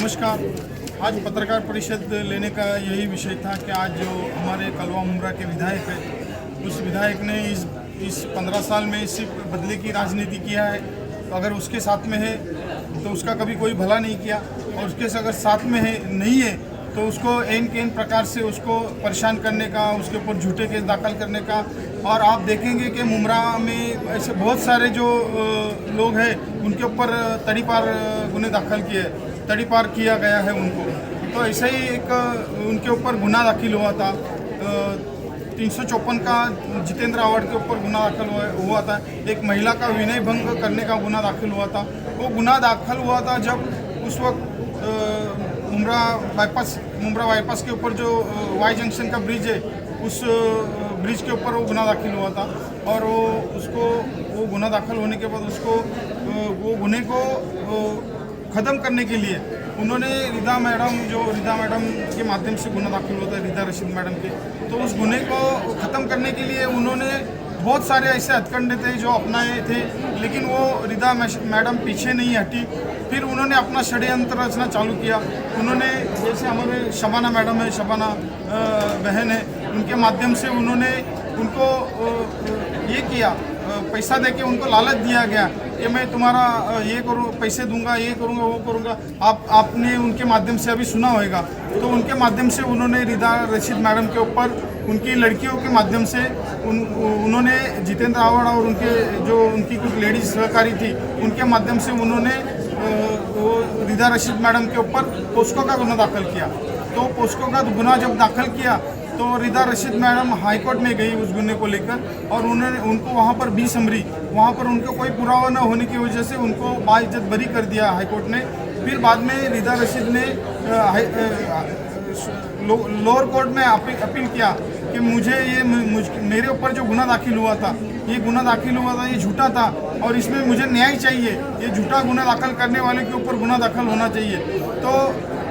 नमस्कार। आज पत्रकार परिषद लेने का यही विषय था कि आज जो हमारे कलवा मुमरा के विधायक है, उस विधायक ने इस 15 साल में सिर्फ बदले की राजनीति किया है। तो अगर उसके साथ में है तो उसका कभी कोई भला नहीं किया, और उसके अगर साथ में है नहीं है तो उसको एन प्रकार से उसको परेशान करने का, उसके ऊपर झूठे केस दाखिल करने का। और आप देखेंगे कि मुमरा में ऐसे बहुत सारे जो लोग हैं उनके ऊपर तड़ीपार गुने दाखिल तड़ीपार किया गया है उनको। तो ऐसे ही एक उनके ऊपर गुना दाखिल हुआ था, 354 का जितेंद्र आवाड़ के ऊपर गुना दाखिल हुआ था। एक महिला का विनय भंग करने का गुना दाखिल हुआ था। वो गुना दाखिल हुआ था जब उस वक्त मुमरा बाईपास के ऊपर जो वाई जंक्शन का ब्रिज है, उस ब्रिज के ऊपर वो गुना दाखिल हुआ था। और वो गुना दाखिल होने के बाद उसको वो गुने को ख़त्म करने के लिए उन्होंने रिदा मैडम के माध्यम से गुना दाखिल होता है, रिदा रशीद मैडम के। तो उस गुने को ख़त्म करने के लिए उन्होंने बहुत सारे ऐसे हथकंडे थे जो अपनाए थे, लेकिन वो रिदा मैडम पीछे नहीं हटी। फिर उन्होंने अपना षड्यंत्र रचना चालू किया। उन्होंने जैसे हमारे शबाना मैडम है, शबाना बहन है, उनके माध्यम से उन्होंने उनको ये किया, पैसा देके उनको लालच दिया गया कि मैं तुम्हारा ये करूँ, पैसे दूंगा, ये करूँगा, वो करूँगा। आपने उनके माध्यम से अभी सुना होगा। तो उनके माध्यम से उन्होंने रिदा रशीद मैडम के ऊपर उनकी लड़कियों के माध्यम से उन्होंने जितेंद्र आवाड़ और उनकी कुछ लेडीज सहकारी थी, उनके माध्यम से उन्होंने वो रिदा रशीद मैडम के ऊपर पोस्को का गुना दाखिल किया। तो पोस्को का गुना जब दाखिल किया तो रिदा रशीद मैडम हाई कोर्ट में गई उस गुने को लेकर, और उनको वहाँ पर 20 समरी, वहाँ पर उनको कोई पुरावा न होने की वजह से उनको बाइज्जत बरी कर दिया हाई कोर्ट ने। फिर बाद में रिदा रशीद ने लोअर कोर्ट में अपील किया कि मेरे ऊपर जो गुना दाखिल हुआ था, ये झूठा था और इसमें मुझे न्याय चाहिए। ये झूठा गुना दाखिल करने वाले के ऊपर गुना दाखिल होना चाहिए। तो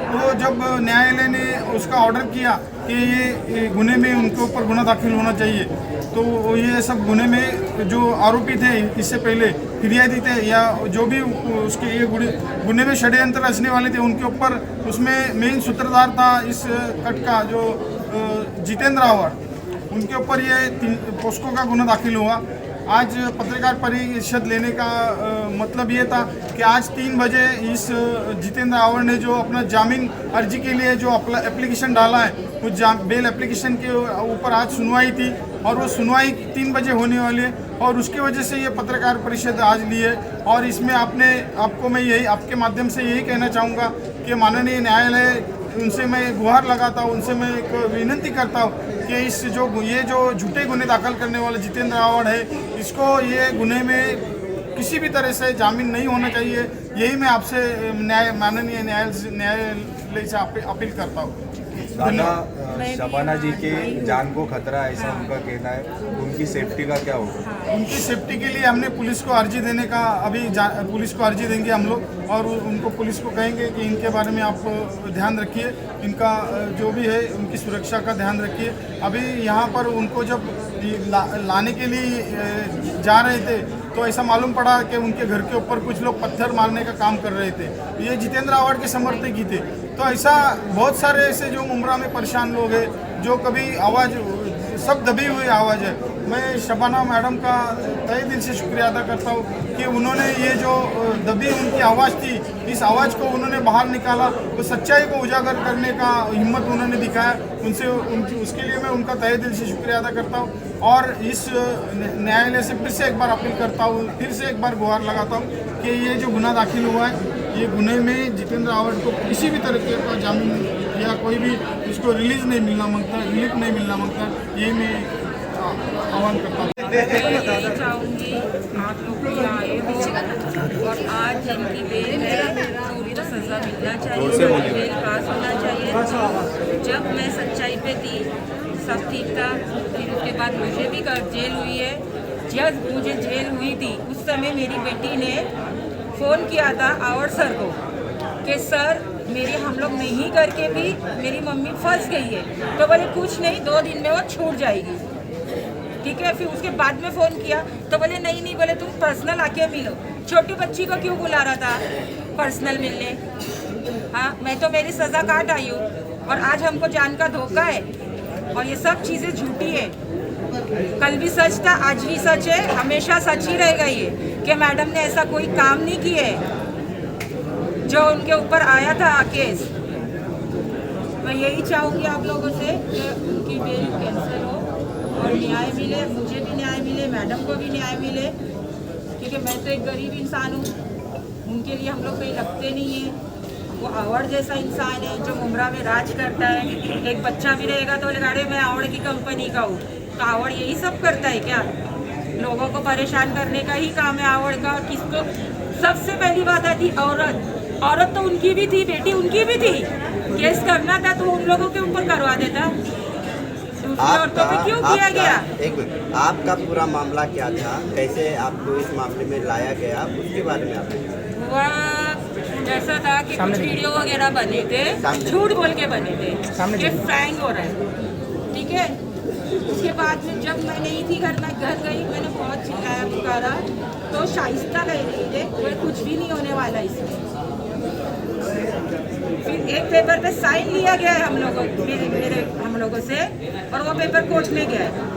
वो जब न्यायालय ने उसका ऑर्डर किया कि ये गुने में उनके ऊपर गुना दाखिल होना चाहिए, तो ये सब गुने में जो आरोपी थे, इससे पहले फिरियादी थे या जो भी उसके ये गुने में षड्यंत्र रचने वाले थे, उनके ऊपर उसमें मेन सूत्रधार था इस कट का जो जितेंद्र आवाड़, उनके ऊपर ये पोस्को का गुना दाखिल हुआ। आज पत्रकार परिषद लेने का मतलब ये था कि आज 3 बजे इस जितेंद्र आवाड़ ने जो अपना जामीन अर्जी के लिए जो एप्लीकेशन डाला है, उस बेल एप्लीकेशन के ऊपर आज सुनवाई थी, और वो सुनवाई 3 बजे होने वाली है। और उसकी वजह से ये पत्रकार परिषद आज ली है। और इसमें आपको मैं आपके माध्यम से यही कहना चाहूँगा कि माननीय न्यायालय, उनसे मैं गुहार लगाता हूँ, उनसे मैं एक विनती करता हूँ कि ये जो झूठे गुने दाखिल करने वाले जितेंद्र आवाड़ है, इसको ये गुने में किसी भी तरह से जामीन नहीं होना चाहिए। यही मैं आपसे माननीय न्यायालय से अपील करता हूँ। शबाना जी के जान को खतरा, ऐसा उनका कहना है। उनकी सेफ्टी का क्या होगा? उनकी सेफ्टी के लिए हमने पुलिस को अर्जी देने का पुलिस को अर्जी देंगे हम लोग, और उनको पुलिस को कहेंगे कि इनके बारे में आप ध्यान रखिए, इनका जो भी है उनकी सुरक्षा का ध्यान रखिए। अभी यहाँ पर उनको जब लाने के लिए जा रहे थे तो ऐसा मालूम पड़ा कि उनके घर के ऊपर कुछ लोग पत्थर मारने का काम कर रहे थे। ये जितेंद्र आवाड़ के समर्थक ही थे। तो ऐसा बहुत सारे ऐसे जो मुमरा में परेशान लोग हैं, जो कभी आवाज़ सब दबी हुई आवाज़ है। मैं शबाना मैडम का तहे दिल से शुक्रिया अदा करता हूँ कि उन्होंने ये जो दबी उनकी आवाज़ थी, इस आवाज़ को उन्होंने बाहर निकाला, तो सच्चाई को उजागर करने का हिम्मत उन्होंने दिखाया। उसके लिए मैं उनका तहे दिल से शुक्रिया अदा करता हूँ। और इस न्यायालय से फिर से एक बार अपील करता हूँ, फिर से एक बार गुहार लगाता हूँ कि ये जो गुना दाखिल हुआ है, ये गुने में जितेंद्र आवाड़ को किसी भी तरीके का जामीन या कोई भी उसको रिलीफ नहीं मिलना मांगता, ये मैं आह्वान करता हूँ। चाहूँगी आप लोग यहाँ आए हो और आज इनकी बेल है तो उनको सज़ा मिलना चाहिए, बेल पास होना चाहिए। जब मैं सच्चाई पे थी सब ठीक था, फिर उसके बाद मुझे भी जेल हुई है। जब मुझे जेल हुई थी उस समय मेरी बेटी ने फ़ोन किया था आवाड़ सर को कि सर हम लोग नहीं करके भी मेरी मम्मी फंस गई है। तो बोले कुछ नहीं, 2 दिन में वो छूट जाएगी, ठीक है। फिर उसके बाद में फ़ोन किया तो बोले नहीं बोले तुम पर्सनल आके मिलो। छोटी बच्ची को क्यों बुला रहा था पर्सनल मिलने? हाँ, मैं तो मेरी सजा काट आई हूँ और आज हमको जान का धोखा है और ये सब चीज़ें झूठी है। कल भी सच था, आज भी सच है, हमेशा सच ही रहेगा ये कि मैडम ने ऐसा कोई काम नहीं किया है जो उनके ऊपर आया था केस। मैं यही चाहूँगी आप लोगों से कि उनकी बेल कैंसिल हो और न्याय मिले, मुझे भी न्याय मिले, मैडम को भी न्याय मिले, क्योंकि मैं तो एक गरीब इंसान हूँ, उनके लिए हम लोग कहीं लगते नहीं हैं। वो आवड़ जैसा इंसान है जो मुमरा में राज करता है। एक बच्चा भी रहेगा तो बोलेगा अरे मैं आवड़ की कंपनी का हूँ, तो आवड़ यही सब करता है क्या? लोगों को परेशान करने का ही काम है आवड़ का। किसको सबसे पहली बात आती औरत तो उनकी भी थी, बेटी उनकी भी थी, केस करना था तो उन लोगों के ऊपर करवा देता, दूसरी औरतों पे क्यों किया गया? एक मिनट, आपका पूरा मामला क्या था, कैसे आपको इस मामले में लाया गया, उसके बारे में आप वह ऐसा था कि कुछ वीडियो वगैरह बने थे, झूठ बोल के बने थे कि फ्रैंक हो रहा है, ठीक है। उसके बाद में जब मैं नहीं थी घर में, घर गई, मैंने बहुत चिल्लाया पुकारा तो शाइस्ता कह रही थी कोई कुछ भी नहीं होने वाला इसमें। फिर एक पेपर पे साइन लिया गया है हम लोगों से और वो पेपर कोर्ट में गया है।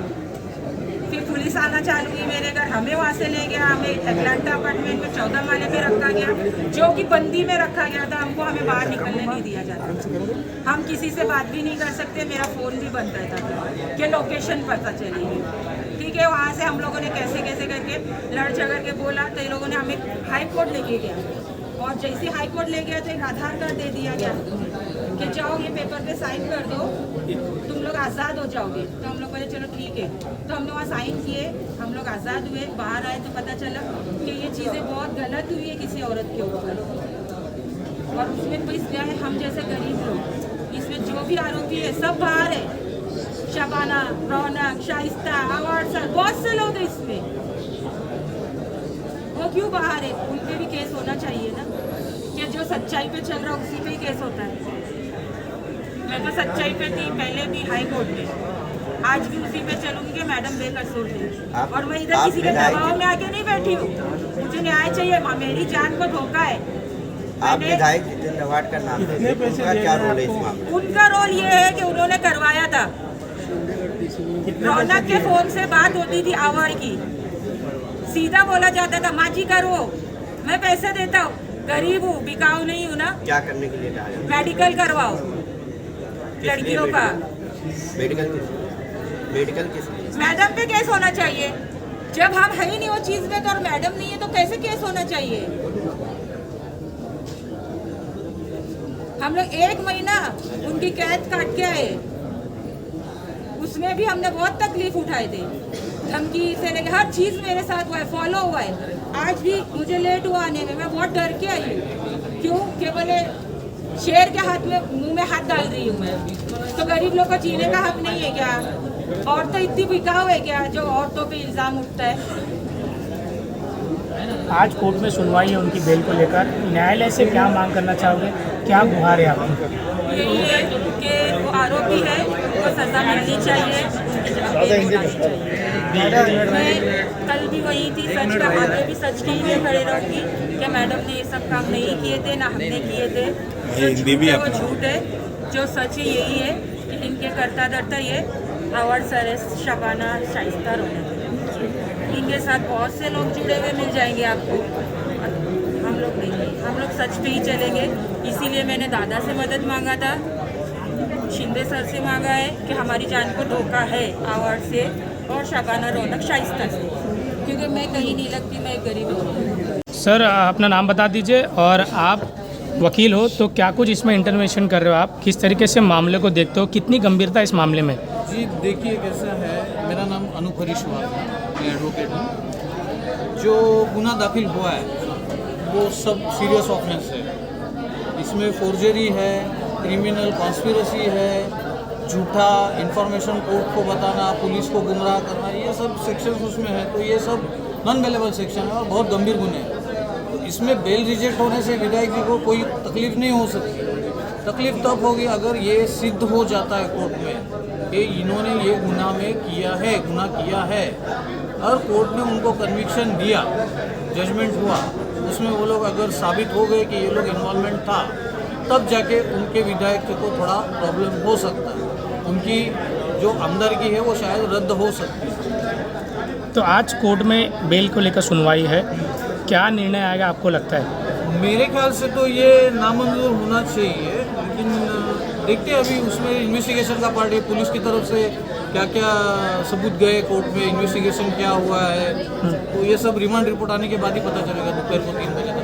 फिर पुलिस आना चालू हुई मेरे घर, हमें वहाँ से ले गया, हमें एटलांटा अपार्टमेंट में 14 माले पे रखा गया, जो कि बंदी में रखा गया था। हमको हमें बाहर निकलने नहीं दिया जाता, हम किसी से बात भी नहीं कर सकते, मेरा फ़ोन भी बंद रहता था कि लोकेशन पता चलेगी, ठीक है। वहाँ से हम लोगों ने कैसे कैसे करके लड़ झगड़ के बोला तो इन लोगों ने हमें हाई कोर्ट लेके गया और जैसे हाई कोर्ट ले गया तो एक आधार कार्ड दे दिया गया कि जाओ ये पेपर पे साइन कर दो, तुम लोग आज़ाद हो जाओगे। तो हम लोग बोले चलो ठीक है, तो हमने वहाँ साइन किए, हम लोग आज़ाद हुए। बाहर आए तो पता चला कि ये चीज़ें बहुत गलत हुई है किसी औरत के ऊपर, और उसमें तो इसलिए है हम जैसे गरीब लोग, इसमें जो भी आरोपी है सब बाहर है। शबाना, रौनक, शाइस्ता, आवाड़ सर, बहुत से लोग हैं इसमें, वो क्यों बाहर है? उन पे भी केस होना चाहिए ना, कि जो सच्चाई पे चल रहा उसी पे ही केस होता है। मैं तो सच्चाई पे थी, पहले भी हाई कोर्ट में, आज भी उसी पे चलूंगी कि मैडम बेकसूर थी, और मैं इधर किसी के दबाव में आके नहीं बैठी हूँ, मुझे न्याय चाहिए, मेरी जान को धोखा है। आप विधायक जितेंद्र अवार्ड का नाम लेते हैं, उनका क्या रोल है इस मामले में? उनका रोल ये है कि उन्होंने करवाया था, रौनक के फोन से बात होती थी आवाड़ की, सीधा बोला जाता था माँ जी करो, मैं पैसे देता हूँ, गरीब हूँ, बिकाऊ नहीं हूँ ना। क्या करने के लिए कहा जाता है? मेडिकल करवाओ लड़कियों का। मेडिकल किस लिए? मैडम पे केस होना चाहिए, जब हम है ही नहीं वो चीज में तो, और मैडम नहीं है तो कैसे केस होना चाहिए? हम लोग 1 महीना उनकी कैद काट के आए, उसमें भी हमने बहुत तकलीफ उठाए थे, धमकी से लेकर हर चीज़ मेरे साथ हुआ है, फॉलो हुआ है। आज भी मुझे लेट हुआ आने में, मैं बहुत डर के आई हूँ। क्यों? कि बोले शेर के हाथ में मुंह में हाथ डाल रही हूँ मैं, तो गरीब लोग को जीने का हक नहीं है क्या? औरतें इतनी बिकाऊ है क्या जो औरतों पे इल्ज़ाम उठता है? आज कोर्ट में सुनवाई है उनकी बेल को लेकर, न्यायालय से क्या मांग करना चाहोगे, क्या गुहार है आपकी? यही है कि वो आरोपी है, उनको सजा मिलनी चाहिए, उनकी बेल होनी चाहिए। मैं कल भी वही थी, सच का आगे भी सच के लिए खड़े रहूँगी कि मैडम ने ये सब काम नहीं किए थे, ना हमने किए थे। जो झूठ है वो झूठ है, जो सच है यही है कि इनके करता धरता ये आवाड़ सर, शबाना, शाइस्ता, रौनक, इनके साथ बहुत से लोग जुड़े हुए मिल जाएंगे आपको। हम लोग नहीं, हम लोग सच पे ही चलेंगे। इसीलिए मैंने दादा से मदद मांगा था, शिंदे सर से मांगा है कि हमारी जान को धोखा है आवाड़ से और शबाना, रौनक, शाइस्ता से, क्योंकि मैं कहीं नहीं लगती, मैं एक गरीब हूँ। सर अपना नाम बता दीजिए, और आप वकील हो तो क्या कुछ इसमें इंटरवेंशन कर रहे हो आप, किस तरीके से मामले को देखते हो, कितनी गंभीरता इस मामले में? जी देखिए कैसा है, मेरा नाम अनूप हरीश्वर है, मैं एडवोकेट हूँ। जो गुनाह दाखिल हुआ है वो सब सीरियस ऑफेंस है, इसमें फोर्जरी है, क्रिमिनल कॉन्स्पिरेसी है, झूठा इंफॉर्मेशन कोर्ट को बताना, पुलिस को गुमराह करना, ये सब सेक्शन उसमें है। तो ये सब नॉन बेलेबल सेक्शन है और बहुत गंभीर गुने हैं। तो इसमें बेल रिजेक्ट होने से विधायक जी को कोई तकलीफ नहीं हो सकती। तकलीफ तब होगी अगर ये सिद्ध हो जाता है कोर्ट में कि इन्होंने ये गुनाह किया है, और कोर्ट ने उनको कन्विक्शन दिया, जजमेंट हुआ, उसमें वो लोग अगर साबित हो गए कि ये लोग इन्वॉल्वमेंट था, तब जाके उनके विधायक को थोड़ा प्रॉब्लम हो सकता है, उनकी जो आमदरगी है वो शायद रद्द हो सकती है। तो आज कोर्ट में बेल को लेकर सुनवाई है, क्या निर्णय आएगा आपको लगता है? मेरे ख्याल से तो ये नामंजूर होना चाहिए, लेकिन देखते हैं अभी उसमें इन्वेस्टिगेशन का पार्ट है, पुलिस की तरफ से क्या क्या सबूत गए कोर्ट में, इन्वेस्टिगेशन क्या हुआ है, तो ये सब रिमांड रिपोर्ट आने के बाद ही पता चलेगा दोपहर को 3 बजे।